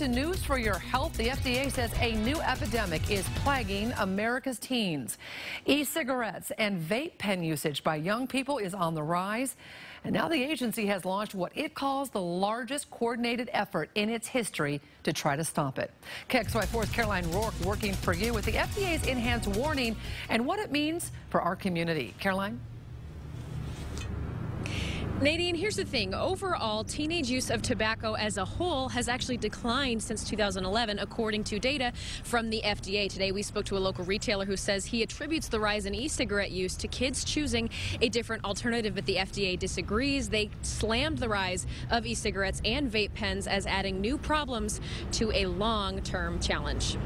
to news for your health. The FDA says a new epidemic is plaguing America's teens. E-cigarettes and vape pen usage by young people is on the rise. And now the agency has launched what it calls the largest coordinated effort in its history to try to stop it. KXLY4's Caroline Rourke working for you with the FDA's enhanced warning and what it means for our community. Caroline? Nadine, here's the thing. Overall, teenage use of tobacco as a whole has actually declined since 2011, according to data from the FDA. Today, we spoke to a local retailer who says he attributes the rise in e-cigarette use to kids choosing a different alternative, but the FDA disagrees. They slammed the rise of e-cigarettes and vape pens as adding new problems to a long-term challenge.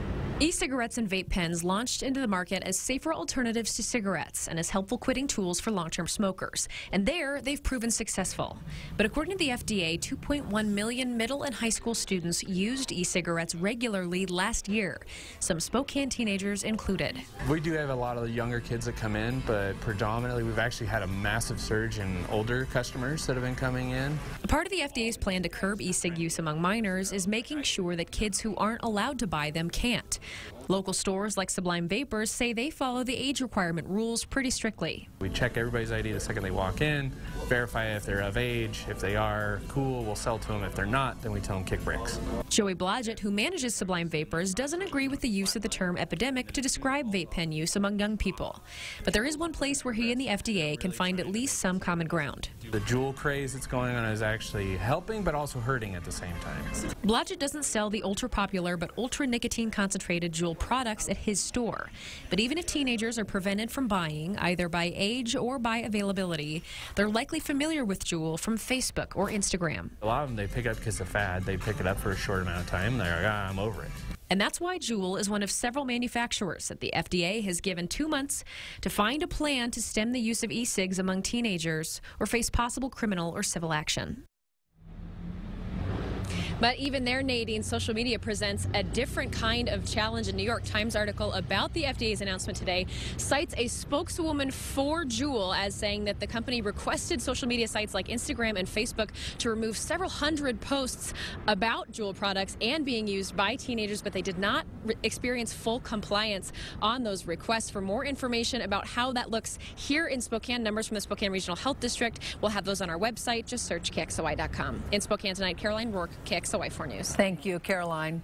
E-cigarettes and vape pens launched into the market as safer alternatives to cigarettes and as helpful quitting tools for long-term smokers. And there, they've proven successful. But according to the FDA, 2.1 million middle and high school students used e-cigarettes regularly last year, some Spokane teenagers included. We do have a lot of the younger kids that come in, but predominantly we've actually had a massive surge in older customers that have been coming in. A part of the FDA's plan to curb e-cig use among minors is making sure that kids who aren't allowed to buy them can't. Local stores like Sublime Vapors say they follow the age requirement rules pretty strictly. We check everybody's ID the second they walk in, verify if they're of age. If they are, cool, we'll sell to them. If they're not, then we tell them kick bricks. Joey Blodgett, who manages Sublime Vapors, doesn't agree with the use of the term epidemic to describe vape pen use among young people. But there is one place where he and the FDA can find at least some common ground. The Juul craze that's going on is actually helping but also hurting at the same time. Blodgett doesn't sell the ultra-popular but ultra-nicotine concentrated Juul products at his store. But even if teenagers are prevented from buying, either by age or by availability, they're likely familiar with Juul from Facebook or Instagram. A lot of them, they pick up because of fad. They pick it up for a short amount of time. They're like, I'm over it. And that's why Juul is one of several manufacturers that the FDA has given 2 months to find a plan to stem the use of e-cigs among teenagers or face possible criminal or civil action. But even there, Nadine, social media presents a different kind of challenge. A New York Times article about the FDA's announcement today cites a spokeswoman for Juul as saying that the company requested social media sites like Instagram and Facebook to remove several hundred posts about Juul products and being used by teenagers, but they did not experience full compliance on those requests. For more information about how that looks here in Spokane, numbers from the Spokane Regional Health District, we'll have those on our website. Just search KXLY.com. In Spokane tonight, Caroline Rourke, KXLY4 News. Thank you, Caroline.